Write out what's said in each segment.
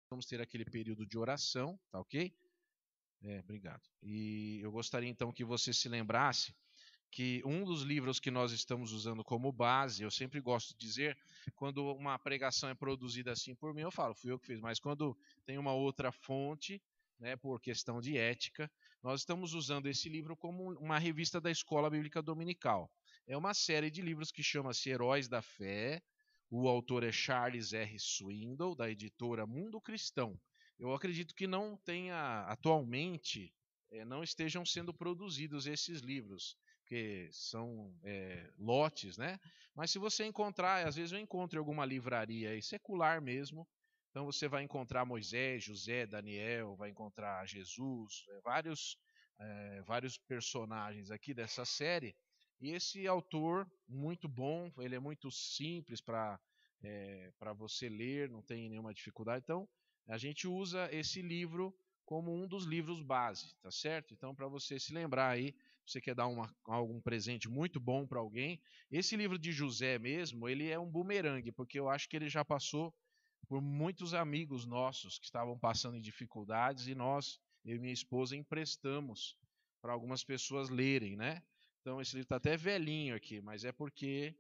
vamos ter aquele período de oração, tá ok? Obrigado. E eu gostaria então que você se lembrasse que um dos livros que nós estamos usando como base, eu sempre gosto de dizer, quando uma pregação é produzida assim por mim, eu falo, fui eu que fiz, mas quando tem uma outra fonte, né, por questão de ética, nós estamos usando esse livro como uma revista da Escola Bíblica Dominical. É uma série de livros que chama-se Heróis da Fé, o autor é Charles R. Swindoll, da editora Mundo Cristão. Eu acredito que não tenha, atualmente, não estejam sendo produzidos esses livros, porque são lotes, né? Mas se você encontrar, às vezes eu encontro em alguma livraria aí, secular mesmo, então você vai encontrar Moisés, José, Daniel, vai encontrar Jesus, vários personagens aqui dessa série. E esse autor, muito bom, ele é muito simples para você ler, não tem nenhuma dificuldade. Então, a gente usa esse livro como um dos livros base, tá certo? Então, para você se lembrar aí, você quer dar algum presente muito bom para alguém, esse livro de José mesmo, ele é um bumerangue, porque eu acho que ele já passou por muitos amigos nossos que estavam passando em dificuldades e nós, eu e minha esposa, emprestamos para algumas pessoas lerem, né? Então, esse livro está até velhinho aqui, mas é porque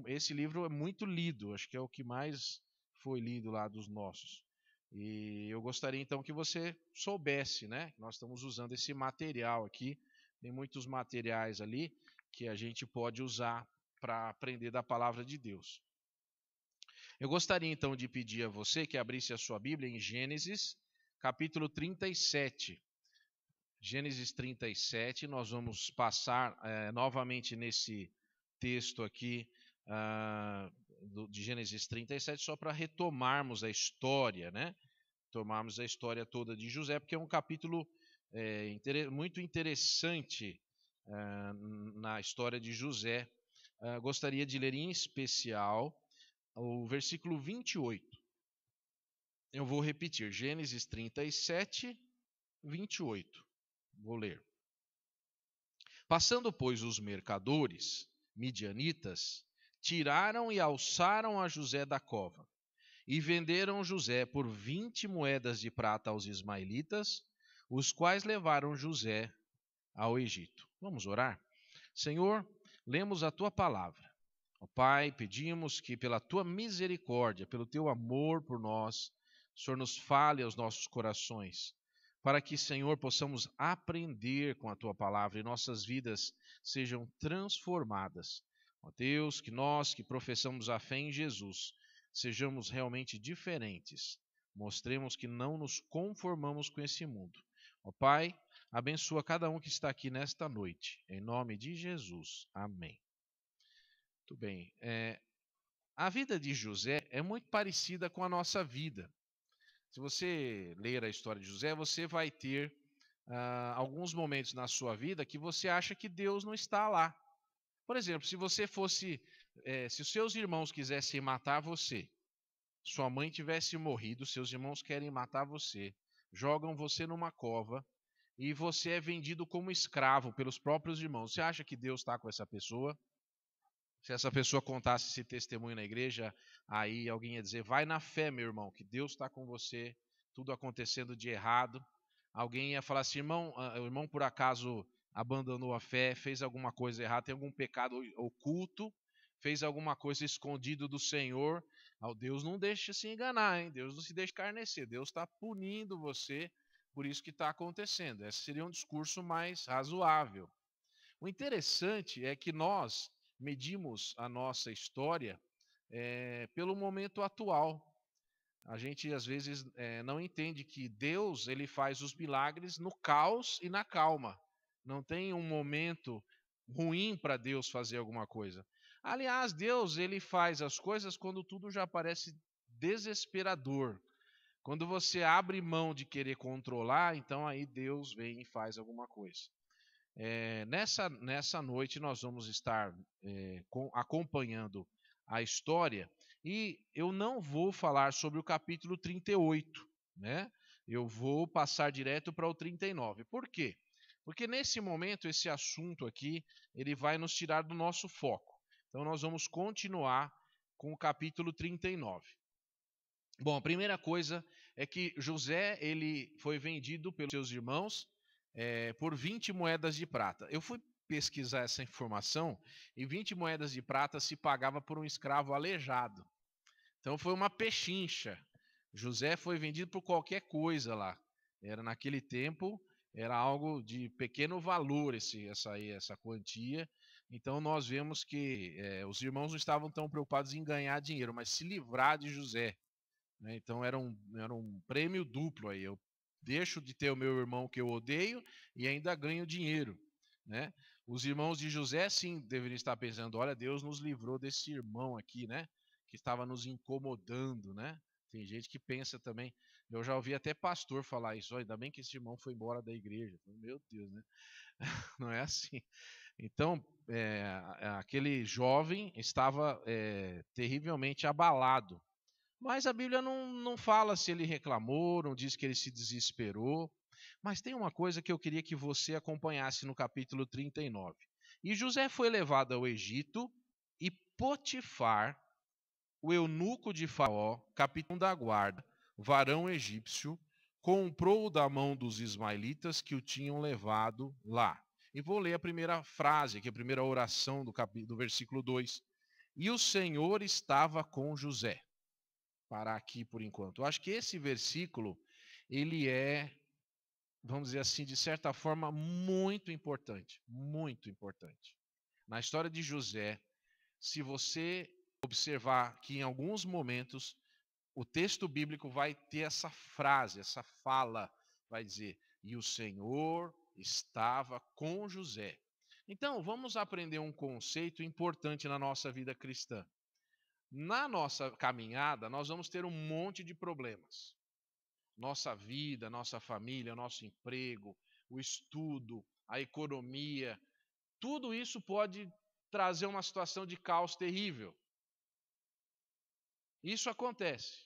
esse livro é muito lido, acho que é o que mais foi lido lá dos nossos. E eu gostaria então que você soubesse, né? Nós estamos usando esse material aqui, tem muitos materiais ali que a gente pode usar para aprender da palavra de Deus. Eu gostaria então de pedir a você que abrisse a sua Bíblia em Gênesis, capítulo 37. Gênesis 37, nós vamos passar novamente nesse texto aqui de Gênesis 37, só para retomarmos a história, né? Tomarmos a história toda de José, porque é um capítulo muito interessante na história de José. Gostaria de ler em especial o versículo 28. Eu vou repetir, Gênesis 37, 28. Vou ler. Passando, pois, os mercadores, midianitas, tiraram e alçaram a José da cova, e venderam José por 20 moedas de prata aos ismaelitas, os quais levaram José ao Egito. Vamos orar? Senhor, lemos a tua palavra. Ó Pai, pedimos que pela tua misericórdia, pelo teu amor por nós, o Senhor nos fale aos nossos corações, para que, Senhor, possamos aprender com a tua palavra e nossas vidas sejam transformadas. Ó Deus, que nós que professamos a fé em Jesus, sejamos realmente diferentes. Mostremos que não nos conformamos com esse mundo. Ó Pai, abençoa cada um que está aqui nesta noite. Em nome de Jesus. Amém. Muito bem. A vida de José é muito parecida com a nossa vida. Se você ler a história de José, você vai ter alguns momentos na sua vida que você acha que Deus não está lá. Por exemplo, se você fosse, se os seus irmãos quisessem matar você, sua mãe tivesse morrido, seus irmãos querem matar você, jogam você numa cova e você é vendido como escravo pelos próprios irmãos. Você acha que Deus está com essa pessoa? Se essa pessoa contasse esse testemunho na igreja, aí alguém ia dizer, vai na fé, meu irmão, que Deus está com você, tudo acontecendo de errado. Alguém ia falar assim, irmão, o irmão por acaso abandonou a fé, fez alguma coisa errada, tem algum pecado oculto, fez alguma coisa escondido do Senhor. Deus não deixa se enganar, hein? Deus não se deixa escarnecer, Deus está punindo você por isso que está acontecendo. Esse seria um discurso mais razoável. O interessante é que nós medimos a nossa história pelo momento atual. A gente às vezes não entende que Deus ele faz os milagres no caos e na calma. Não tem um momento ruim para Deus fazer alguma coisa. Aliás, Deus ele faz as coisas quando tudo já parece desesperador. Quando você abre mão de querer controlar, então aí Deus vem e faz alguma coisa. Nessa noite nós vamos estar acompanhando a história e eu não vou falar sobre o capítulo 38, né? Eu vou passar direto para o 39. Por quê? Porque nesse momento esse assunto aqui, ele vai nos tirar do nosso foco. Então nós vamos continuar com o capítulo 39. Bom, a primeira coisa é que José ele foi vendido pelos seus irmãos por 20 moedas de prata. Eu fui pesquisar essa informação e 20 moedas de prata se pagava por um escravo aleijado. Então foi uma pechincha. José foi vendido por qualquer coisa lá. Era naquele tempo, era algo de pequeno valor essa quantia. Então nós vemos que os irmãos não estavam tão preocupados em ganhar dinheiro, mas se livrar de José. Né? Então era um prêmio duplo aí. Eu deixo de ter o meu irmão que eu odeio e ainda ganho dinheiro. Né? Os irmãos de José, sim, deveriam estar pensando: olha, Deus nos livrou desse irmão aqui, né? Que estava nos incomodando, né? Tem gente que pensa também. Eu já ouvi até pastor falar isso: ainda bem que esse irmão foi embora da igreja. Meu Deus, né? Não é assim. Então, aquele jovem estava terrivelmente abalado. Mas a Bíblia não fala se ele reclamou, não diz que ele se desesperou. Mas tem uma coisa que eu queria que você acompanhasse no capítulo 39. E José foi levado ao Egito, e Potifar, o eunuco de Faraó, capitão da guarda, varão egípcio, comprou-o da mão dos ismaelitas que o tinham levado lá. E vou ler a primeira frase, aqui a primeira oração do versículo 2. E o Senhor estava com José. Parar aqui por enquanto. Eu acho que esse versículo, ele é, vamos dizer assim, de certa forma, muito importante. Muito importante. Na história de José, se você observar que em alguns momentos o texto bíblico vai ter essa frase, essa fala, vai dizer: e o Senhor estava com José. Então, vamos aprender um conceito importante na nossa vida cristã. Na nossa caminhada, nós vamos ter um monte de problemas. Nossa vida, nossa família, nosso emprego, o estudo, a economia, tudo isso pode trazer uma situação de caos terrível. Isso acontece.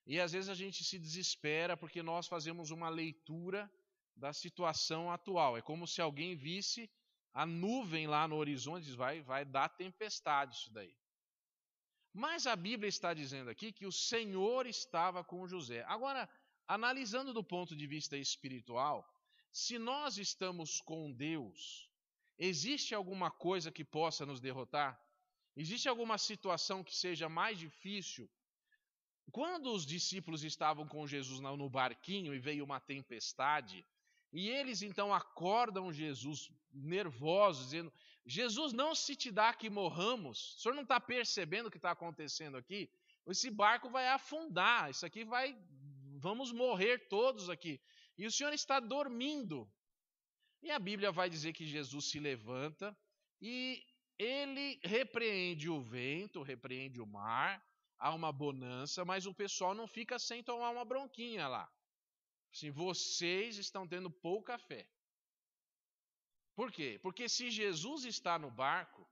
E às vezes a gente se desespera porque nós fazemos uma leitura da situação atual. É como se alguém visse a nuvem lá no horizonte e diz: vai dar tempestade isso daí. Mas a Bíblia está dizendo aqui que o Senhor estava com José. Agora, analisando do ponto de vista espiritual, se nós estamos com Deus, existe alguma coisa que possa nos derrotar? Existe alguma situação que seja mais difícil? Quando os discípulos estavam com Jesus no barquinho e veio uma tempestade, e eles então acordam Jesus nervosos, dizendo: Jesus, não se te dá que morramos, o senhor não está percebendo o que está acontecendo aqui? Esse barco vai afundar, isso aqui vamos morrer todos aqui. E o senhor está dormindo. E a Bíblia vai dizer que Jesus se levanta e ele repreende o vento, repreende o mar, há uma bonança, mas o pessoal não fica sem tomar uma bronquinha lá. Assim, vocês estão tendo pouca fé. Por quê? Porque se Jesus está no barco,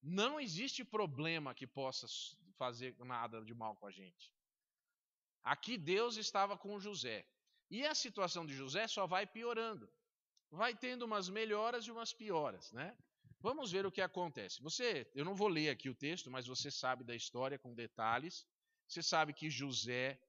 não existe problema que possa fazer nada de mal com a gente. Aqui Deus estava com José. E a situação de José só vai piorando. Vai tendo umas melhoras e umas pioras, né? Vamos ver o que acontece. Eu não vou ler aqui o texto, mas você sabe da história com detalhes. Você sabe que José,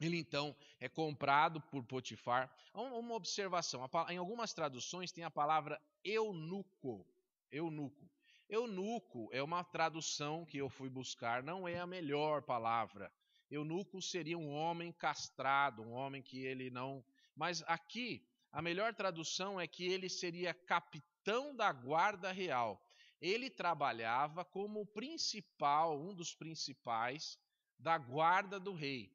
ele então é comprado por Potifar. Uma observação, em algumas traduções tem a palavra eunuco. Eunuco. Eunuco é uma tradução que eu fui buscar, não é a melhor palavra. Eunuco seria um homem castrado, um homem que ele não... Mas aqui, a melhor tradução é que ele seria capitão da guarda real. Ele trabalhava como principal, um dos principais da guarda do rei.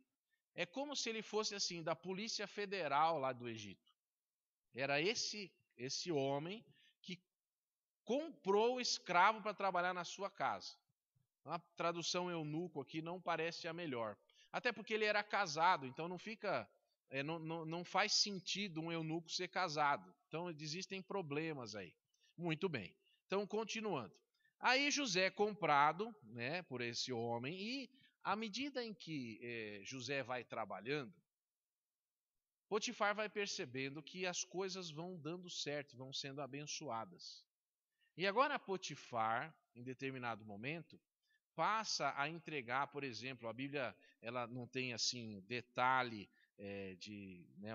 É como se ele fosse assim, da Polícia Federal lá do Egito. Era esse homem que comprou o escravo para trabalhar na sua casa. A tradução eunuco aqui não parece a melhor. Até porque ele era casado, então não faz sentido um eunuco ser casado. Então existem problemas aí. Muito bem. Então, continuando. Aí José é comprado, né, por esse homem, e à medida em que José vai trabalhando, Potifar vai percebendo que as coisas vão dando certo, vão sendo abençoadas. E agora Potifar, em determinado momento, passa a entregar, por exemplo, a Bíblia ela não tem assim detalhe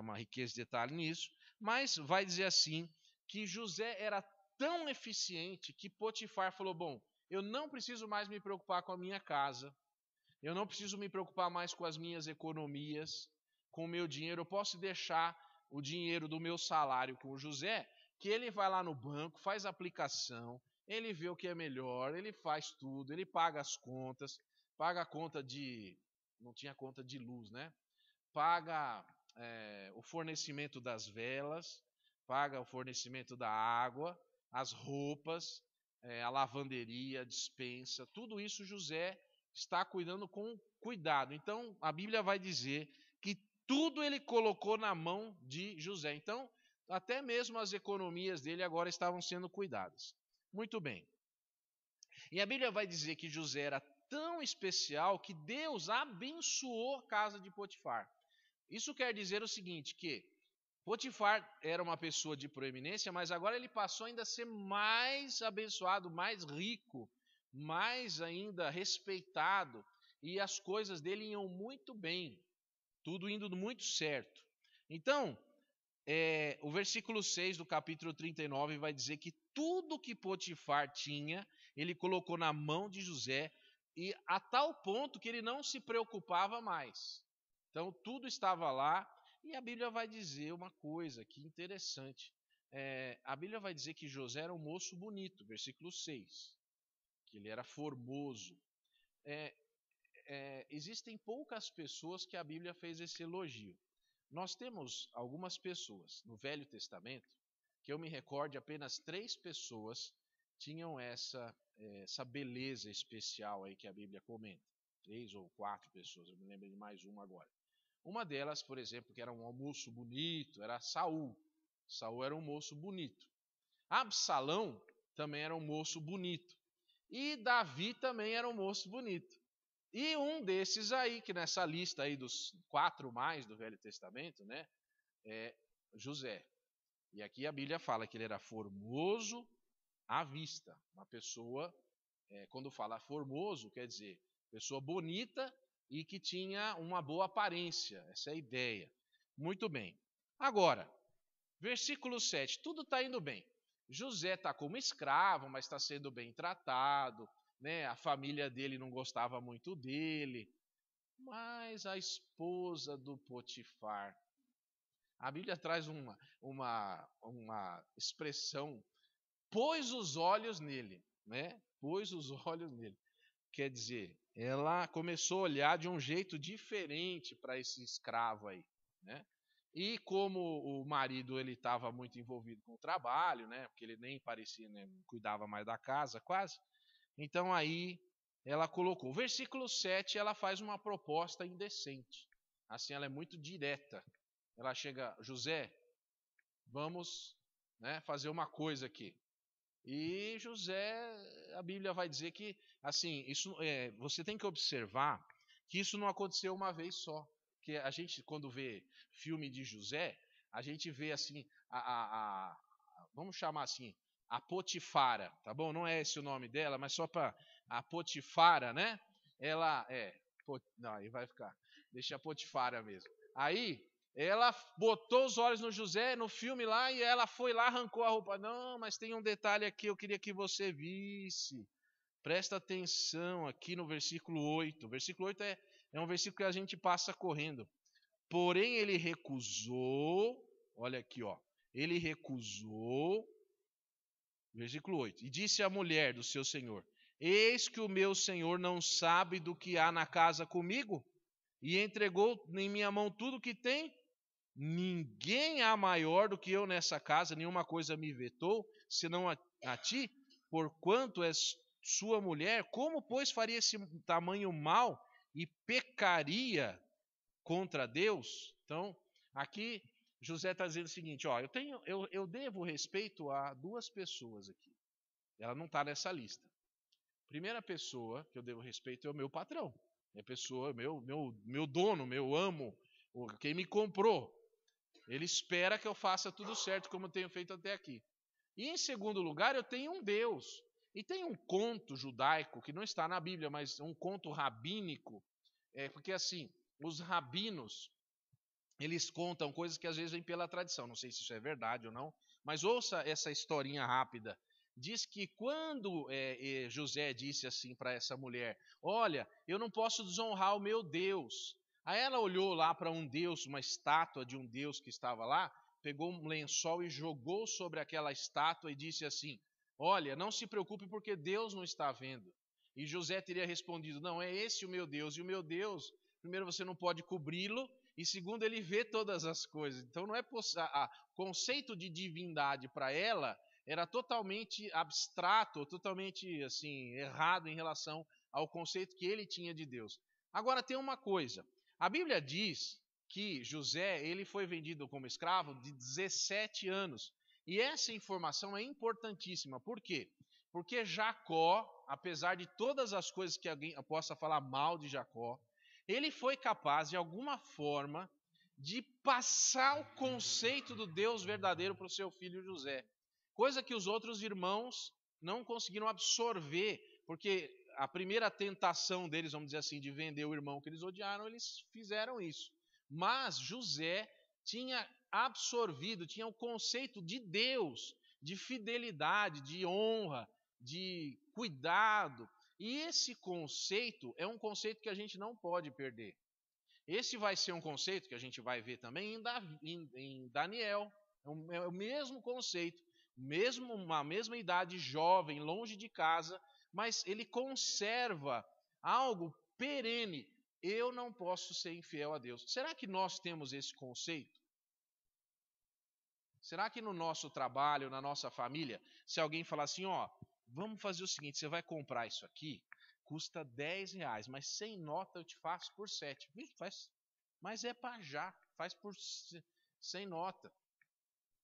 uma riqueza de detalhe nisso, mas vai dizer assim que José era tão eficiente que Potifar falou: bom, eu não preciso mais me preocupar com a minha casa, eu não preciso me preocupar mais com as minhas economias, com o meu dinheiro, eu posso deixar o dinheiro do meu salário com o José, que ele vai lá no banco, faz a aplicação, ele vê o que é melhor, ele faz tudo, ele paga as contas, paga a conta não tinha conta de luz, né? Paga o fornecimento das velas, paga o fornecimento da água, as roupas, a lavanderia, a despensa, tudo isso José está cuidando com cuidado. Então, a Bíblia vai dizer que tudo ele colocou na mão de José. Então, até mesmo as economias dele agora estavam sendo cuidadas. Muito bem. E a Bíblia vai dizer que José era tão especial que Deus abençoou a casa de Potifar. Isso quer dizer o seguinte, que Potifar era uma pessoa de proeminência, mas agora ele passou ainda a ser mais abençoado, mais rico, mais ainda respeitado, e as coisas dele iam muito bem, tudo indo muito certo. Então, o versículo 6 do capítulo 39 vai dizer que tudo que Potifar tinha, ele colocou na mão de José, e a tal ponto que ele não se preocupava mais. Então, tudo estava lá, e a Bíblia vai dizer uma coisa que interessante. A Bíblia vai dizer que José era um moço bonito, versículo 6, que ele era formoso. Existem poucas pessoas que a Bíblia fez esse elogio. Nós temos algumas pessoas no Velho Testamento, que eu me recorde, apenas 3 pessoas tinham essa beleza especial aí que a Bíblia comenta. 3 ou 4 pessoas, eu me lembro de mais uma agora. Uma delas, por exemplo, que era um moço bonito, era Saul. Saul era um moço bonito. Absalão também era um moço bonito. E Davi também era um moço bonito. E um desses aí, que nessa lista aí dos 4 mais do Velho Testamento, né, é José. E aqui a Bíblia fala que ele era formoso à vista. Uma pessoa, quando fala formoso, quer dizer pessoa bonita e que tinha uma boa aparência. Essa é a ideia. Muito bem. Agora, versículo 7. Tudo está indo bem. José está como escravo, mas está sendo bem tratado. Né? A família dele não gostava muito dele. Mas a esposa do Potifar, a Bíblia traz uma expressão, pôs os olhos nele, né? Pôs os olhos nele. Quer dizer, ela começou a olhar de um jeito diferente para esse escravo aí, né? E como o marido ele estava muito envolvido com o trabalho, né? Porque ele nem parecia, né? Cuidava mais da casa, quase. Então aí ela colocou. O versículo 7, ela faz uma proposta indecente. Assim, ela é muito direta. Ela chega, José, vamos, né, fazer uma coisa aqui. E José, a Bíblia vai dizer que, assim, isso você tem que observar que isso não aconteceu uma vez só. Porque a gente, quando vê filme de José, a gente vê assim, vamos chamar assim, a Potifara, tá bom? Não é esse o nome dela, mas só para a Potifara, né? Ela não, aí vai ficar, deixa a Potifara mesmo. Aí ela botou os olhos no José no filme lá e ela foi lá, arrancou a roupa. Não, mas tem um detalhe aqui, eu queria que você visse. Presta atenção aqui no versículo 8. O versículo 8 é um versículo que a gente passa correndo. Porém ele recusou, olha aqui, ó. Ele recusou, versículo 8. E disse à mulher do seu senhor: eis que o meu senhor não sabe do que há na casa comigo, e entregou em minha mão tudo o que tem. Ninguém há maior do que eu nessa casa, nenhuma coisa me vetou, senão a ti, porquanto és sua mulher. Como, pois, faria esse tamanho mal e pecaria contra Deus? Então, aqui José está dizendo o seguinte: ó, eu devo respeito a 2 pessoas aqui. Ela não está nessa lista. Primeira pessoa que eu devo respeito é o meu patrão. É pessoa, meu dono, meu amo, quem me comprou. Ele espera que eu faça tudo certo como eu tenho feito até aqui. E em segundo lugar, eu tenho um Deus. E tem um conto judaico, que não está na Bíblia, mas um conto rabínico, porque assim, os rabinos, eles contam coisas que às vezes vêm pela tradição, não sei se isso é verdade ou não, mas ouça essa historinha rápida. Diz que quando José disse assim para essa mulher, olha, eu não posso desonrar o meu Deus. Aí ela olhou lá para um Deus, uma estátua de um Deus que estava lá, pegou um lençol e jogou sobre aquela estátua e disse assim, olha, não se preocupe porque Deus não está vendo. E José teria respondido, não, é esse o meu Deus, e o meu Deus, primeiro você não pode cobri-lo, e segundo, ele vê todas as coisas. Então, não é o conceito de divindade para ela era totalmente abstrato, totalmente assim errado em relação ao conceito que ele tinha de Deus. Agora, tem uma coisa. A Bíblia diz que José ele foi vendido como escravo de 17 anos. E essa informação é importantíssima. Por quê? Porque Jacó, apesar de todas as coisas que alguém possa falar mal de Jacó, ele foi capaz, de alguma forma, de passar o conceito do Deus verdadeiro para o seu filho José. Coisa que os outros irmãos não conseguiram absorver, porque a primeira tentação deles, vamos dizer assim, de vender o irmão que eles odiaram, eles fizeram isso. Mas José tinha absorvido, tinha o conceito de Deus, de fidelidade, de honra, de cuidado, e esse conceito é um conceito que a gente não pode perder. Esse vai ser um conceito que a gente vai ver também em Daniel. É o mesmo conceito, uma mesma idade, jovem, longe de casa, mas ele conserva algo perene. Eu não posso ser infiel a Deus. Será que nós temos esse conceito? Será que no nosso trabalho, na nossa família, se alguém falar assim, ó, vamos fazer o seguinte, você vai comprar isso aqui, custa R$10, mas sem nota eu te faço por 7. Vixe, mas é para já, faz sem nota.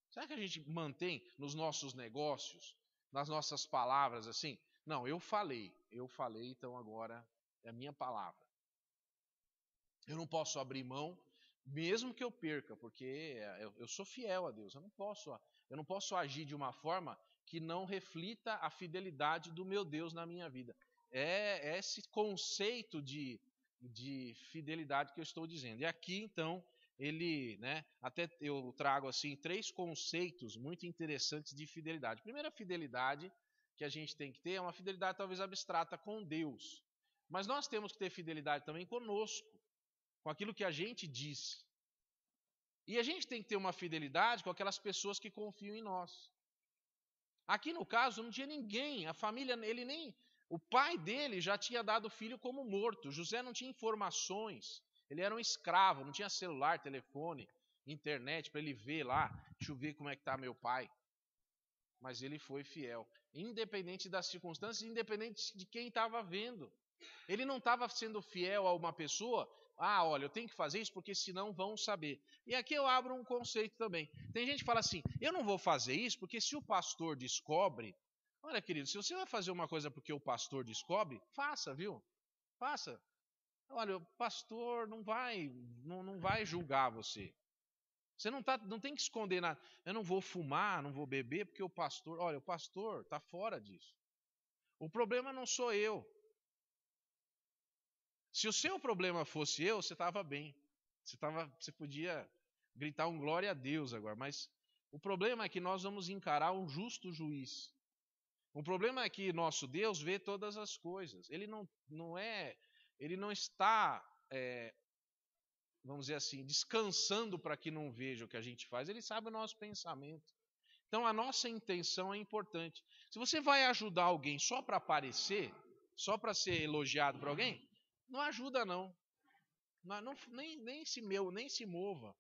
Será que a gente mantém nos nossos negócios, nas nossas palavras assim? Não, eu falei, então agora é a minha palavra. Eu não posso abrir mão, mesmo que eu perca, porque eu sou fiel a Deus. Eu não posso agir de uma forma que não reflita a fidelidade do meu Deus na minha vida. É esse conceito de fidelidade que eu estou dizendo. E aqui, então, até eu trago assim 3 conceitos muito interessantes de fidelidade. A primeira fidelidade que a gente tem que ter é uma fidelidade talvez abstrata com Deus. Mas nós temos que ter fidelidade também conosco, com aquilo que a gente diz. E a gente tem que ter uma fidelidade com aquelas pessoas que confiam em nós. Aqui no caso não tinha ninguém, a família, o pai dele já tinha dado o filho como morto. José não tinha informações, ele era um escravo, não tinha celular, telefone, internet para ele ver lá, deixa eu ver como é que está meu pai. Mas ele foi fiel, independente das circunstâncias, independente de quem estava vendo. Ele não estava sendo fiel a uma pessoa, olha, eu tenho que fazer isso porque senão vão saber. E aqui eu abro um conceito também. Tem gente que fala assim, eu não vou fazer isso porque se o pastor descobre... Olha, querido, se você vai fazer uma coisa porque o pastor descobre, faça, viu? Faça. Olha, o pastor não vai julgar você. Você não tem que esconder nada. Eu não vou fumar, não vou beber porque o pastor está fora disso. O problema não sou eu. Se o seu problema fosse eu, você estava bem. Você podia gritar um glória a Deus agora. Mas o problema é que nós vamos encarar um justo juiz. O problema é que nosso Deus vê todas as coisas. Ele não está, vamos dizer assim, descansando para que não veja o que a gente faz. Ele sabe o nosso pensamento. Então a nossa intenção é importante. Se você vai ajudar alguém só para aparecer, só para ser elogiado por alguém, não ajuda não. Nem se mova.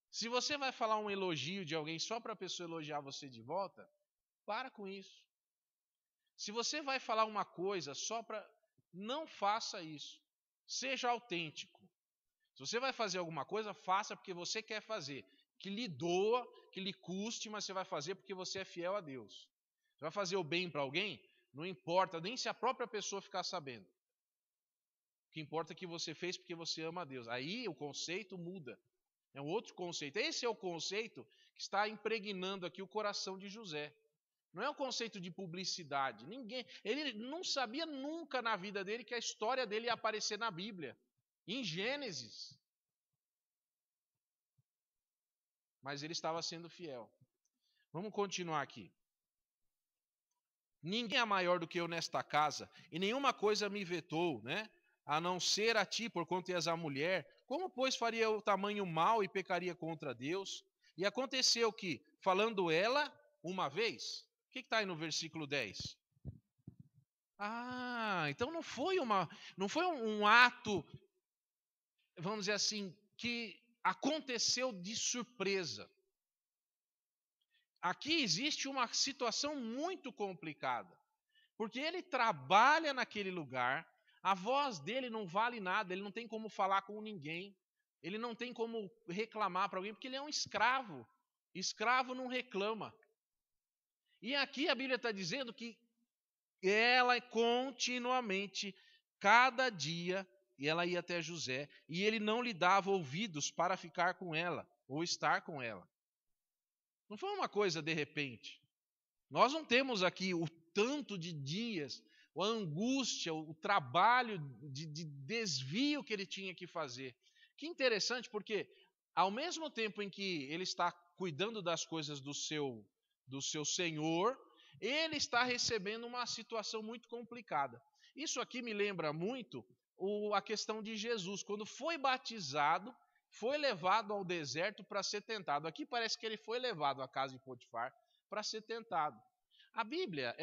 Se você vai falar um elogio de alguém só para a pessoa elogiar você de volta, para com isso. Se você vai falar uma coisa só para... Não faça isso. Seja autêntico. Se você vai fazer alguma coisa, faça porque você quer fazer. Que lhe doa, que lhe custe, mas você vai fazer porque você é fiel a Deus. Você vai fazer o bem para alguém, não importa nem se a própria pessoa ficar sabendo. O que importa é que você fez porque você ama a Deus. Aí o conceito muda. É um outro conceito. Esse é o conceito que está impregnando aqui o coração de José. Não é um conceito de publicidade. Ele não sabia nunca na vida dele que a história dele ia aparecer na Bíblia, em Gênesis. Mas ele estava sendo fiel. Vamos continuar aqui. Ninguém é maior do que eu nesta casa, e nenhuma coisa me vetou, né? A não ser a ti, porquanto és a mulher. Como, pois, faria o tamanho mal e pecaria contra Deus? E aconteceu que, falando ela uma vez, o que está aí no versículo 10? Então não foi um ato, vamos dizer assim, que aconteceu de surpresa. Aqui existe uma situação muito complicada, porque ele trabalha naquele lugar, a voz dele não vale nada, ele não tem como falar com ninguém, ele não tem como reclamar para alguém, porque ele é um escravo. Escravo não reclama. E aqui a Bíblia está dizendo que ela continuamente, cada dia, e ela ia até José, e ele não lhe dava ouvidos para ficar com ela, ou estar com ela. Não foi uma coisa de repente. Nós não temos aqui o tanto de dias, a angústia, o trabalho de desvio que ele tinha que fazer. Que interessante, porque ao mesmo tempo em que ele está cuidando das coisas do seu senhor, ele está recebendo uma situação muito complicada. Isso aqui me lembra muito a questão de Jesus. Quando foi batizado, foi levado ao deserto para ser tentado. Aqui parece que ele foi levado à casa de Potifar para ser tentado. A Bíblia,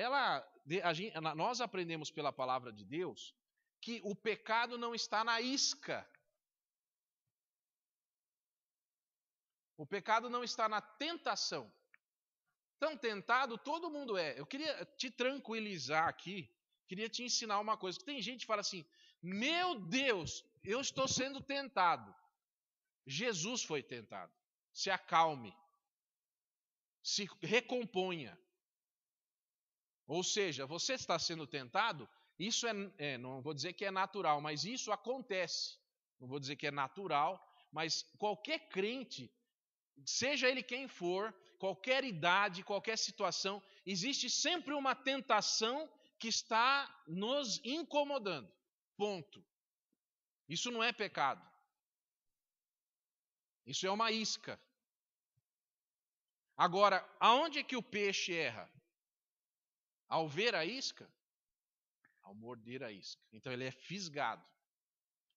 nós aprendemos pela palavra de Deus que o pecado não está na isca. O pecado não está na tentação. Então, tentado todo mundo é. Eu queria te tranquilizar aqui, queria te ensinar uma coisa. Tem gente que fala assim, meu Deus, eu estou sendo tentado. Jesus foi tentado. Se acalme. Se recomponha. Ou seja, você está sendo tentado, isso não vou dizer que é natural, mas isso acontece. Não vou dizer que é natural, mas qualquer crente, seja ele quem for, qualquer idade, qualquer situação, existe sempre uma tentação que está nos incomodando. Ponto. Isso não é pecado. Isso é uma isca. Agora, aonde é que o peixe erra? Ao ver a isca? Ao morder a isca. Então ele é fisgado.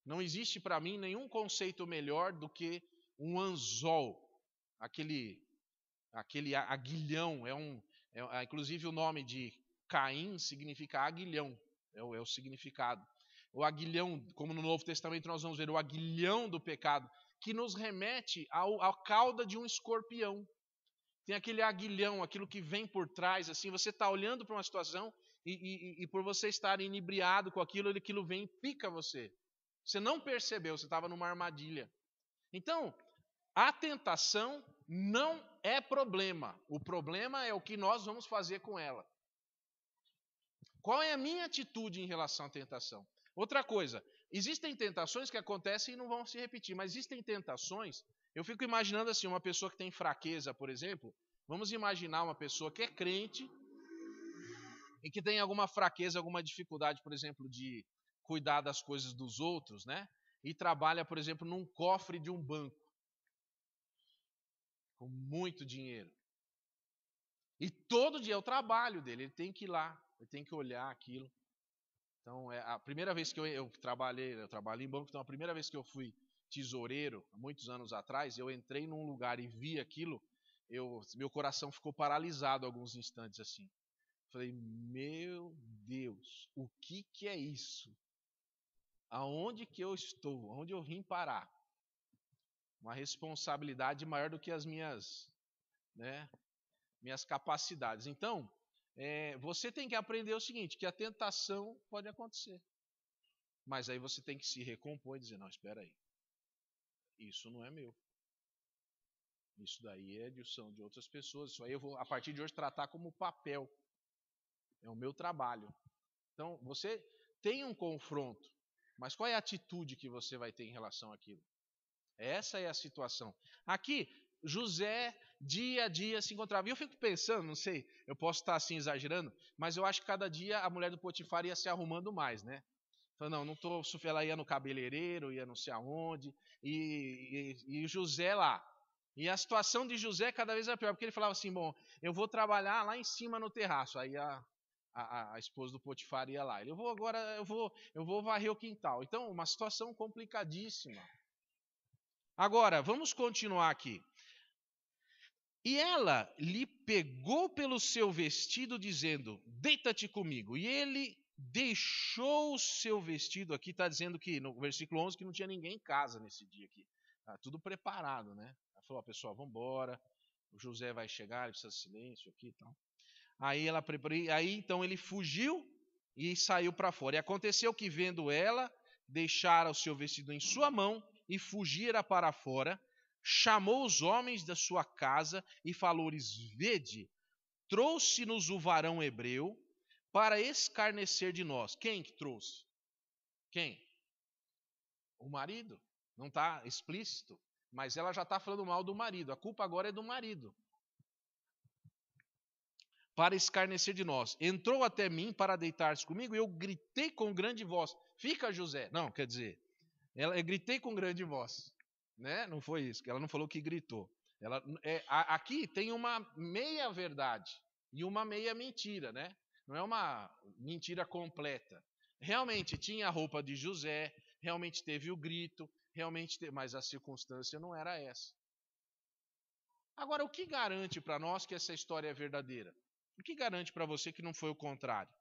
Não existe para mim nenhum conceito melhor do que um anzol, aquele aguilhão. Inclusive o nome de Caim significa aguilhão, é o significado. O aguilhão, como no Novo Testamento nós vamos ver, o aguilhão do pecado, que nos remete à cauda de um escorpião. Tem aquele aguilhão, aquilo que vem por trás, assim, você está olhando para uma situação e por você estar inebriado com aquilo vem e pica você. Você não percebeu, você estava numa armadilha. Então, a tentação não é problema. O problema é o que nós vamos fazer com ela. Qual é a minha atitude em relação à tentação? Outra coisa, existem tentações que acontecem e não vão se repetir, mas existem tentações. Eu fico imaginando assim, uma pessoa que tem fraqueza, por exemplo. Vamos imaginar uma pessoa que é crente e que tem alguma fraqueza, alguma dificuldade, por exemplo, de cuidar das coisas dos outros, né? E trabalha, por exemplo, num cofre de um banco com muito dinheiro. E todo dia é o trabalho dele, ele tem que ir lá, ele tem que olhar aquilo. Então, a primeira vez que eu trabalhei em banco, então a primeira vez que eu fui tesoureiro, há muitos anos atrás, eu entrei num lugar e vi aquilo, meu coração ficou paralisado alguns instantes assim. Falei, meu Deus, o que é isso? Aonde que eu estou? Aonde eu vim parar? Uma responsabilidade maior do que as minhas capacidades. Então, você tem que aprender o seguinte, que a tentação pode acontecer. Mas aí você tem que se recompor e dizer, não, espera aí. Isso não é meu. Isso daí são de outras pessoas. Isso aí eu vou, a partir de hoje, tratar como papel. É o meu trabalho. Então, você tem um confronto. Mas qual é a atitude que você vai ter em relação àquilo? Essa é a situação. Aqui, José, dia a dia, se encontrava. E eu fico pensando, não sei, eu posso estar assim exagerando, mas eu acho que cada dia a mulher do Potifar ia se arrumando mais, né? Falei, não estou sofrendo. Ela ia no cabeleireiro, ia não sei aonde, e José lá. E a situação de José cada vez era pior, porque ele falava assim, bom, eu vou trabalhar lá em cima no terraço. Aí a esposa do Potifar ia lá. Ele, eu vou varrer o quintal. Então, uma situação complicadíssima. Agora, vamos continuar aqui. E ela lhe pegou pelo seu vestido, dizendo, deita-te comigo. E ele deixou o seu vestido. Aqui está dizendo que, no versículo 11, que não tinha ninguém em casa nesse dia aqui. Tá tudo preparado, né? Ela falou, pessoal, vamos embora. O José vai chegar, ele precisa de silêncio aqui e tal. Aí então ele fugiu e saiu para fora. E aconteceu que, vendo ela, deixara o seu vestido em sua mão e fugira para fora, chamou os homens da sua casa e falou-lhes, vede, trouxe-nos o varão hebreu para escarnecer de nós. Quem que trouxe? Quem? O marido. Não está explícito, mas ela já está falando mal do marido. A culpa agora é do marido. Para escarnecer de nós. Entrou até mim para deitar-se comigo e eu gritei com grande voz. Fica, José. Não, quer dizer, eu gritei com grande voz. Né? Não foi isso, ela não falou que gritou. Aqui tem uma meia verdade e uma meia mentira, né? Não é uma mentira completa. Realmente tinha a roupa de José, realmente teve o grito, mas a circunstância não era essa. Agora, o que garante para nós que essa história é verdadeira? O que garante para você que não foi o contrário?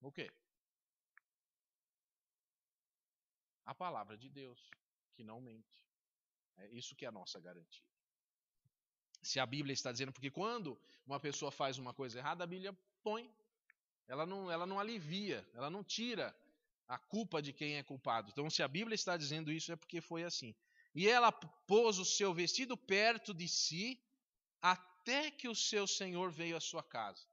O quê? A palavra de Deus, que não mente. É isso que é a nossa garantia. Se a Bíblia está dizendo, porque quando uma pessoa faz uma coisa errada, a Bíblia põe. Ela não alivia, ela não tira a culpa de quem é culpado. Então, se a Bíblia está dizendo isso, é porque foi assim. E ela pôs o seu vestido perto de si, até que o seu senhor veio à sua casa.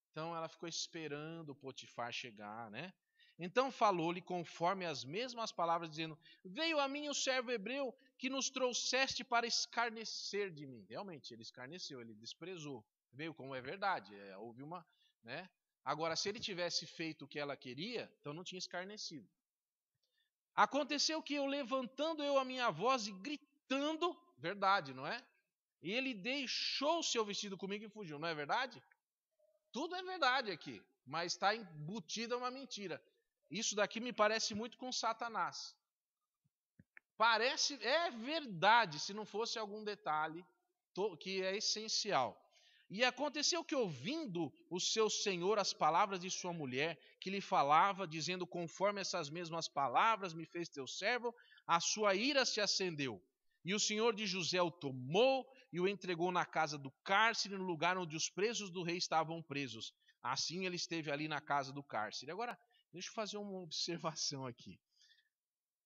Então, ela ficou esperando o Potifar chegar, né? Então falou-lhe conforme as mesmas palavras, dizendo, veio a mim o servo hebreu que nos trouxeste para escarnecer de mim. Realmente, ele escarneceu, ele desprezou. Veio como é verdade, houve uma... né? Agora, se ele tivesse feito o que ela queria, então não tinha escarnecido. Aconteceu que eu, levantando eu a minha voz e gritando, verdade, não é? E ele deixou o seu vestido comigo e fugiu, não é verdade? Tudo é verdade aqui, mas está embutida uma mentira. Isso daqui me parece muito com Satanás. É verdade, se não fosse algum detalhe que é essencial. E aconteceu que, ouvindo o seu senhor as palavras de sua mulher, que lhe falava, dizendo, conforme essas mesmas palavras me fez teu servo, a sua ira se acendeu. E o senhor de José o tomou e o entregou na casa do cárcere, no lugar onde os presos do rei estavam presos. Assim ele esteve ali na casa do cárcere. Agora, deixa eu fazer uma observação aqui.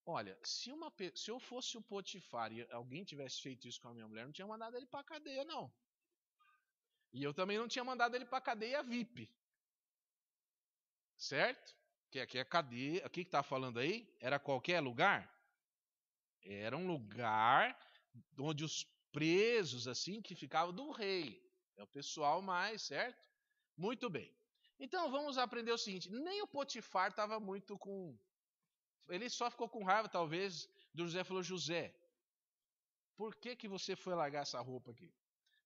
Olha, se eu fosse o Potifar e alguém tivesse feito isso com a minha mulher, não tinha mandado ele para a cadeia, não. E eu também não tinha mandado ele para a cadeia VIP. Certo? Que aqui é cadeia. O que está falando aí? Era qualquer lugar? Era um lugar onde os presos, assim, que ficavam do rei. É o pessoal mais, certo? Muito bem. Então vamos aprender o seguinte: nem o Potifar estava muito com. Ele só ficou com raiva, talvez, do José. Falou, José, por que você foi largar essa roupa aqui?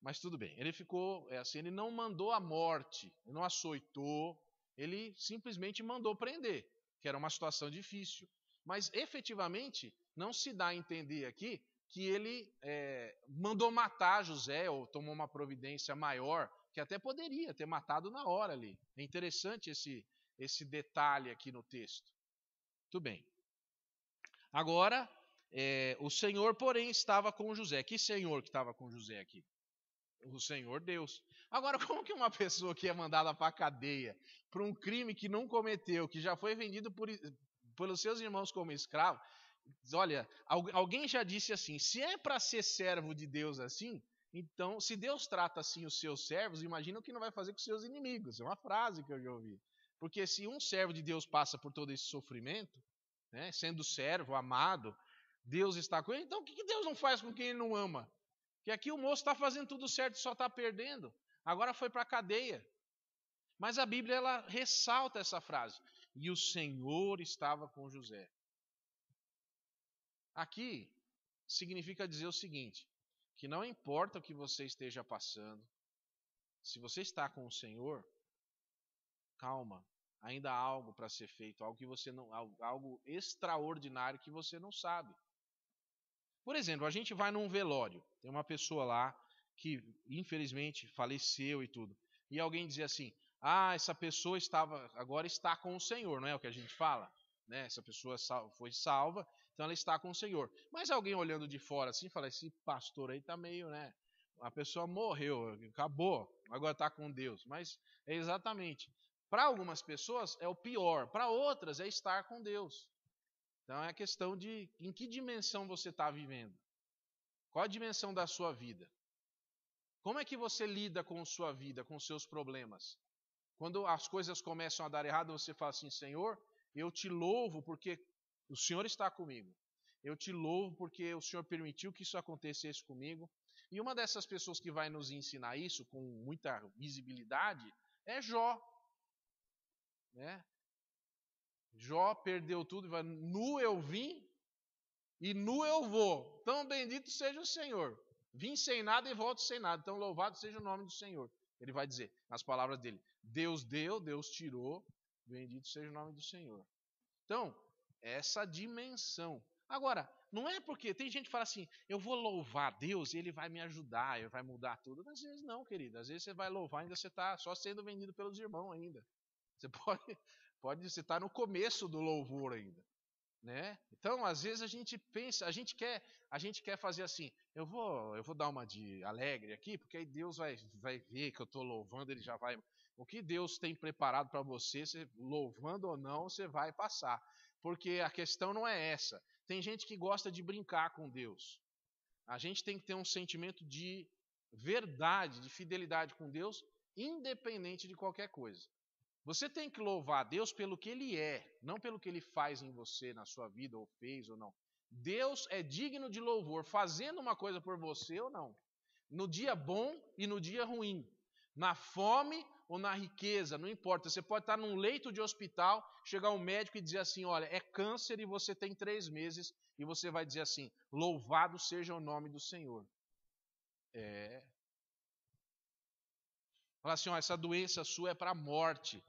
Mas tudo bem, ele ficou assim, ele não mandou a morte, ele não açoitou, ele simplesmente mandou prender, que era uma situação difícil. Mas efetivamente não se dá a entender aqui que ele mandou matar José ou tomou uma providência maior, que até poderia ter matado na hora ali. É interessante esse detalhe aqui no texto. Tudo bem. Agora, o Senhor, porém, estava com José. Que Senhor que estava com José aqui? O Senhor Deus. Agora, como que uma pessoa que é mandada para a cadeia por um crime que não cometeu, que já foi vendido pelos seus irmãos como escravo, olha, alguém já disse assim, se é para ser servo de Deus assim, então, se Deus trata assim os seus servos, imagina o que não vai fazer com os seus inimigos. É uma frase que eu já ouvi. Porque se um servo de Deus passa por todo esse sofrimento, né, sendo servo, amado, Deus está com ele. Então, o que Deus não faz com quem ele não ama? Que aqui o moço está fazendo tudo certo e só está perdendo. Agora foi para a cadeia. Mas a Bíblia ela ressalta essa frase. E o Senhor estava com José. Aqui significa dizer o seguinte, que não importa o que você esteja passando, se você está com o Senhor, calma, ainda há algo para ser feito, algo que você não, algo extraordinário que você não sabe. Por exemplo, a gente vai num velório, tem uma pessoa lá que infelizmente faleceu e tudo. E alguém dizia assim: "Ah, essa pessoa agora está com o Senhor", não é o que a gente fala, né? Essa pessoa foi salva, então ela está com o Senhor. Mas alguém olhando de fora assim, fala: "Esse pastor aí tá meio, né? A pessoa morreu, acabou, agora está com Deus". Mas é exatamente. Para algumas pessoas é o pior, para outras é estar com Deus. Então é a questão de em que dimensão você está vivendo. Qual a dimensão da sua vida? Como é que você lida com a sua vida, com os seus problemas? Quando as coisas começam a dar errado, você fala assim: "Senhor, eu te louvo porque o Senhor está comigo. Eu te louvo porque o Senhor permitiu que isso acontecesse comigo". E uma dessas pessoas que vai nos ensinar isso com muita visibilidade é Jó, né? Jó perdeu tudo e vai: "Nu eu vim e nu eu vou. Tão bendito seja o Senhor. Vim sem nada e volto sem nada. Então louvado seja o nome do Senhor". Ele vai dizer nas palavras dele: Deus deu, Deus tirou, bendito seja o nome do Senhor. Então, essa dimensão. Agora, não é porque tem gente que fala assim: "Eu vou louvar Deus e Ele vai me ajudar, Ele vai mudar tudo". Às vezes não, querido. Às vezes você vai louvar e ainda você está só sendo vendido pelos irmãos ainda. Você você está no começo do louvor ainda. Né? Então, às vezes a gente pensa, a gente quer fazer assim: eu vou dar uma de alegre aqui, porque aí Deus vai ver que eu estou louvando, ele já vai. O que Deus tem preparado para você, louvando ou não, você vai passar. Porque a questão não é essa. Tem gente que gosta de brincar com Deus. A gente tem que ter um sentimento de verdade, de fidelidade com Deus, independente de qualquer coisa. Você tem que louvar a Deus pelo que Ele é, não pelo que Ele faz em você, na sua vida, ou fez ou não. Deus é digno de louvor, fazendo uma coisa por você ou não. No dia bom e no dia ruim. Na fome ou na riqueza, não importa. Você pode estar num leito de hospital, chegar um médico e dizer assim: "Olha, é câncer e você tem 3 meses", e você vai dizer assim: "Louvado seja o nome do Senhor". É. Fala assim: "Ó, essa doença sua é para a morte".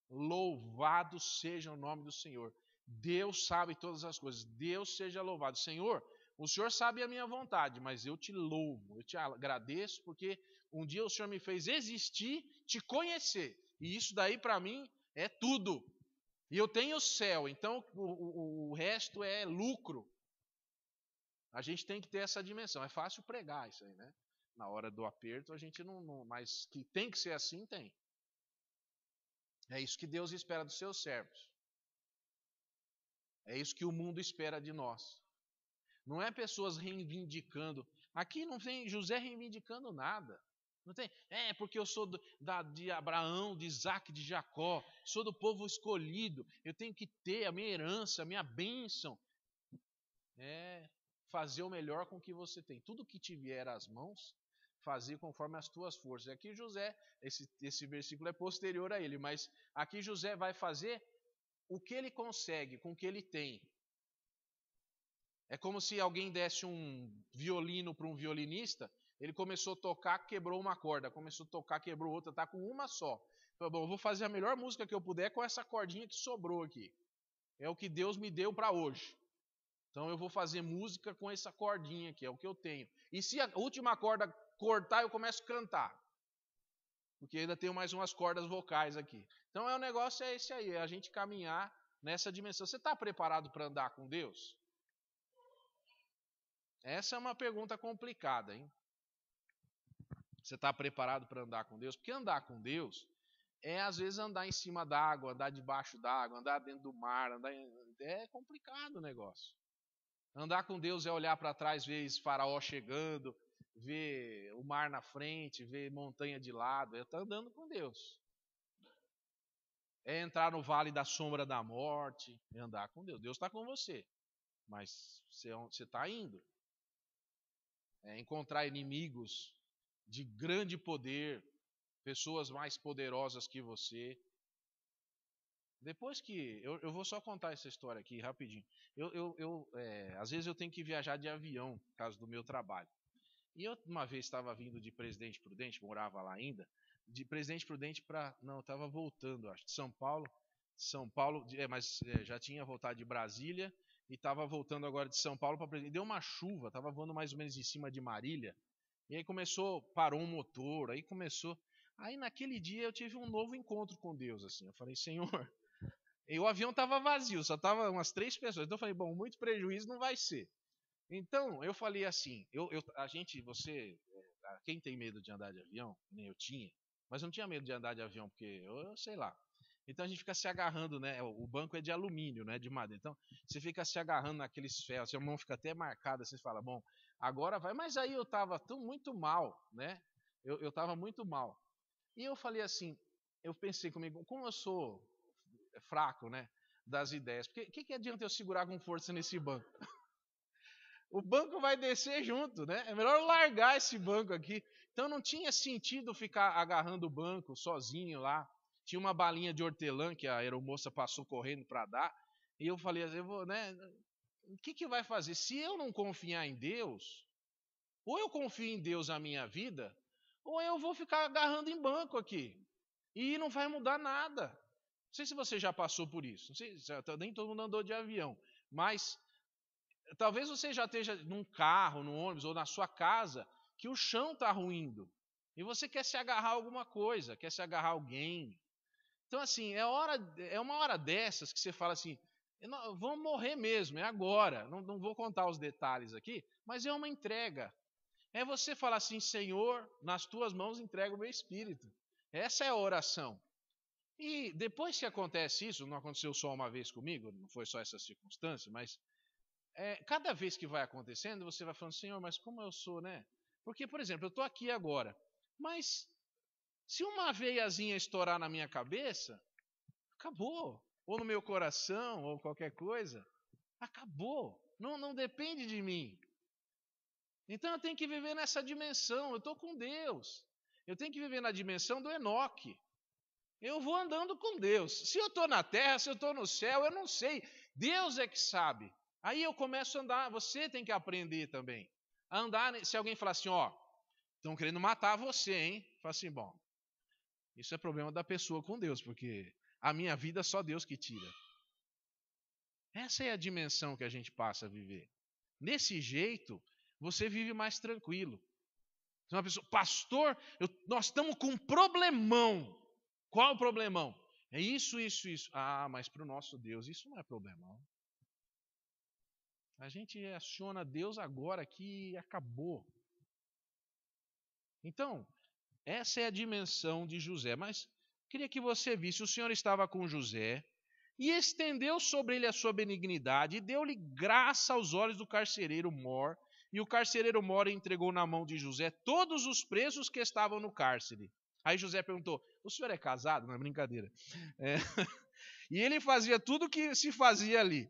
Louvado seja o nome do Senhor. Deus sabe todas as coisas. Deus seja louvado. Senhor, o Senhor sabe a minha vontade, mas eu te louvo, eu te agradeço, porque um dia o Senhor me fez existir, te conhecer. E isso daí para mim é tudo. E eu tenho o céu, então o resto é lucro. A gente tem que ter essa dimensão. É fácil pregar isso aí, né? Na hora do aperto a gente não, mas que tem que ser assim, tem. É isso que Deus espera dos seus servos. É isso que o mundo espera de nós. Não é pessoas reivindicando. Aqui não tem José reivindicando nada. Não tem. É porque eu sou de Abraão, de Isaac, de Jacó. Sou do povo escolhido. Eu tenho que ter a minha herança, a minha bênção. É fazer o melhor com o que você tem. Tudo que te vier às mãos, fazer conforme as tuas forças. Aqui José, esse versículo é posterior a ele, mas aqui José vai fazer o que ele consegue com o que ele tem. É como se alguém desse um violino para um violinista, ele começou a tocar, quebrou uma corda, começou a tocar, quebrou outra, está com uma só. Falou: "Bom, eu vou fazer a melhor música que eu puder com essa cordinha que sobrou aqui. É o que Deus me deu para hoje. Então eu vou fazer música com essa cordinha aqui, é o que eu tenho. E se a última corda cortar, eu começo a cantar. Porque ainda tenho mais umas cordas vocais aqui. Então o negócio é esse aí, é a gente caminhar nessa dimensão. Você está preparado para andar com Deus? Essa é uma pergunta complicada, hein? Você está preparado para andar com Deus? Porque andar com Deus é, às vezes, andar em cima d'água, andar debaixo d'água, andar dentro do mar. É complicado o negócio. Andar com Deus é olhar para trás, ver Faraó chegando, ver o mar na frente, ver montanha de lado. É estar andando com Deus. É entrar no vale da sombra da morte, é andar com Deus. Deus está com você. mas você está indo. Encontrar inimigos de grande poder, pessoas mais poderosas que você. Depois que... Eu vou só contar essa história aqui rapidinho. Às vezes eu tenho que viajar de avião, por causa do meu trabalho. E eu uma vez estava vindo de Presidente Prudente, morava lá ainda, de Presidente Prudente para... Não, eu estava voltando, acho, de São Paulo. Mas já tinha voltado de Brasília e estava voltando agora de São Paulo para Presidente. Deu uma chuva, estava voando mais ou menos em cima de Marília. E aí parou um motor, aí começou... Aí naquele dia eu tive um novo encontro com Deus, assim. Eu falei, Senhor... E o avião estava vazio, só estava umas 3 pessoas. Então eu falei, bom, muito prejuízo não vai ser. Então eu falei assim, quem tem medo de andar de avião, nem eu tinha, mas eu não tinha medo de andar de avião, porque eu sei lá. Então a gente fica se agarrando, né? O banco é de alumínio, né? De madeira. Então você fica se agarrando naqueles ferros, sua mão fica até marcada, você fala, bom, agora vai. Mas aí eu estava muito mal, né? Eu estava muito mal. E eu falei assim, eu pensei comigo, como eu sou fraco, né? Das ideias, porque o que adianta eu segurar com força nesse banco? O banco vai descer junto, né? É melhor largar esse banco aqui. Então não tinha sentido ficar agarrando o banco sozinho lá. Tinha uma balinha de hortelã que a aeromoça passou correndo para dar. E eu falei, né? O que vai fazer? Se eu não confiar em Deus, ou eu confio em Deus na minha vida, ou eu vou ficar agarrando em banco aqui. E não vai mudar nada. Não sei se você já passou por isso. Não sei, nem todo mundo andou de avião. Mas talvez você já esteja num carro, no ônibus ou na sua casa, que o chão está ruindo. E você quer se agarrar a alguma coisa, quer se agarrar a alguém. Então, assim, é uma hora dessas que você fala assim, vamos morrer mesmo, é agora. Não vou contar os detalhes aqui, mas é uma entrega. É você falar assim, Senhor, nas tuas mãos entrego o meu espírito. Essa é a oração. E depois que acontece isso, não aconteceu só uma vez comigo, não foi só essa circunstância, mas cada vez que vai acontecendo, você vai falando, Senhor, mas como eu sou, né? Porque, por exemplo, eu estou aqui agora, mas se uma veiazinha estourar na minha cabeça, acabou. Ou no meu coração, ou qualquer coisa, acabou. Não depende de mim. Então eu tenho que viver nessa dimensão, eu estou com Deus. Eu tenho que viver na dimensão do Enoque. Eu vou andando com Deus. Se eu estou na terra, se eu estou no céu, eu não sei. Deus é que sabe. Aí eu começo a andar. Você tem que aprender também. A andar, se alguém falar assim, ó, estão querendo matar você, hein? Fala assim, bom, isso é problema da pessoa com Deus, porque a minha vida só Deus que tira. Essa é a dimensão que a gente passa a viver. Nesse jeito, você vive mais tranquilo. Uma pessoa, pastor, nós estamos com um problemão. Qual o problemão? É isso, isso, isso. Ah, mas para o nosso Deus isso não é problemão. A gente aciona Deus agora que acabou. Então, essa é a dimensão de José. Mas queria que você visse, o Senhor estava com José e estendeu sobre ele a sua benignidade e deu-lhe graça aos olhos do carcereiro Mor. E o carcereiro Mor entregou na mão de José todos os presos que estavam no cárcere. Aí José perguntou, o senhor é casado? Não é brincadeira. E ele fazia tudo o que se fazia ali,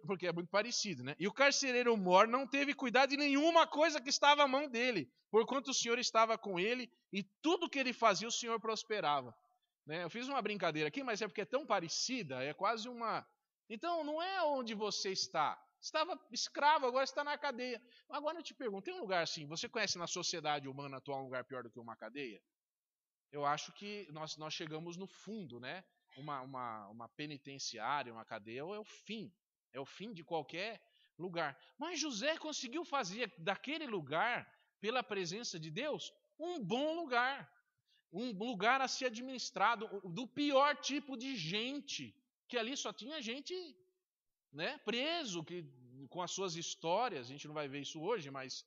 porque é muito parecido, né? E o carcereiro Mor não teve cuidado de nenhuma coisa que estava à mão dele, porquanto o Senhor estava com ele e tudo que ele fazia o Senhor prosperava. Né? Eu fiz uma brincadeira aqui, mas é porque é tão parecida, é quase uma... Então, não é onde você está. Estava escravo, agora está na cadeia. Agora eu te pergunto, tem um lugar assim, você conhece na sociedade humana atual um lugar pior do que uma cadeia? Eu acho que nós chegamos no fundo, né? Uma penitenciária, uma cadeia, é o fim de qualquer lugar. Mas José conseguiu fazer daquele lugar, pela presença de Deus, um bom lugar. Um lugar a ser administrado, do pior tipo de gente, que ali só tinha gente, né, preso, com as suas histórias. A gente não vai ver isso hoje, mas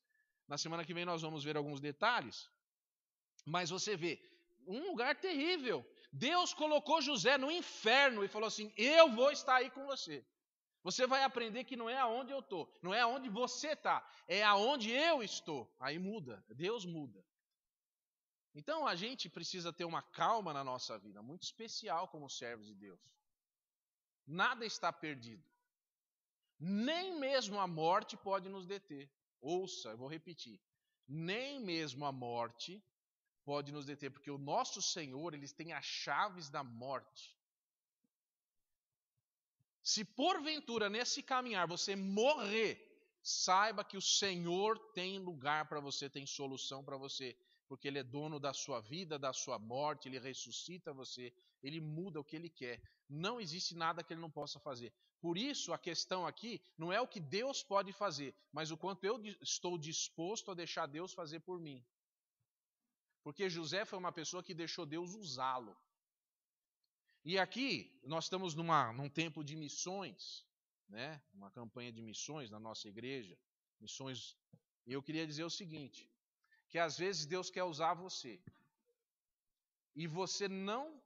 na semana que vem nós vamos ver alguns detalhes. Mas você vê, um lugar terrível. Deus colocou José no inferno e falou assim, eu vou estar aí com você. Você vai aprender que não é aonde eu estou, não é aonde você está, é aonde eu estou. Aí muda, Deus muda. Então a gente precisa ter uma calma na nossa vida, muito especial como servos de Deus. Nada está perdido. Nem mesmo a morte pode nos deter. Ouça, eu vou repetir. Nem mesmo a morte pode nos deter, porque o nosso Senhor, ele tem as chaves da morte. Se porventura nesse caminhar você morrer, saiba que o Senhor tem lugar para você, tem solução para você, porque Ele é dono da sua vida, da sua morte, Ele ressuscita você, Ele muda o que Ele quer. Não existe nada que Ele não possa fazer. Por isso, a questão aqui não é o que Deus pode fazer, mas o quanto eu estou disposto a deixar Deus fazer por mim. Porque José foi uma pessoa que deixou Deus usá-lo. E aqui nós estamos num tempo de missões, né? Uma campanha de missões na nossa igreja, missões. E eu queria dizer o seguinte, que às vezes Deus quer usar você e você não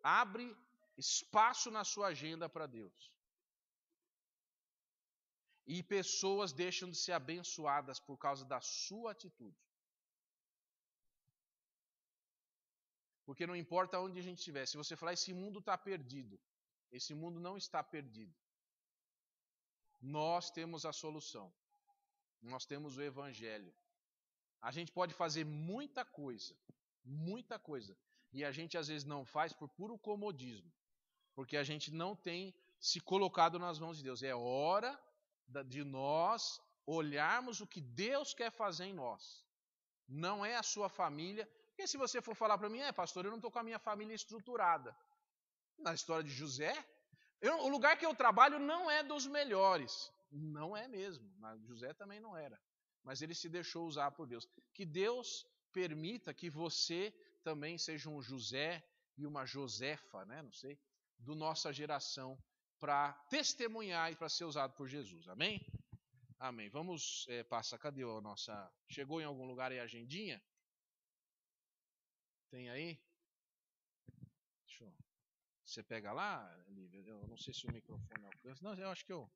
abre espaço na sua agenda para Deus. E pessoas deixam de ser abençoadas por causa da sua atitude. Porque não importa onde a gente estiver, se você falar, esse mundo está perdido, esse mundo não está perdido. Nós temos a solução. Nós temos o Evangelho. A gente pode fazer muita coisa, e a gente às vezes não faz por puro comodismo, porque a gente não tem se colocado nas mãos de Deus. É hora de nós olharmos o que Deus quer fazer em nós. Não é a sua família. Porque se você for falar para mim, pastor, eu não estou com a minha família estruturada. Na história de José, o lugar que eu trabalho não é dos melhores. Não é mesmo. José também não era. Mas ele se deixou usar por Deus. Que Deus permita que você também seja um José e uma Josefa, né? Não sei, da nossa geração, para testemunhar e para ser usado por Jesus. Amém? Amém. Vamos passar. Cadê a nossa... Chegou em algum lugar aí a agendinha? Tem aí? Deixa eu... Você pega lá, Lívia? Eu não sei se o microfone alcança. Não, eu acho que eu...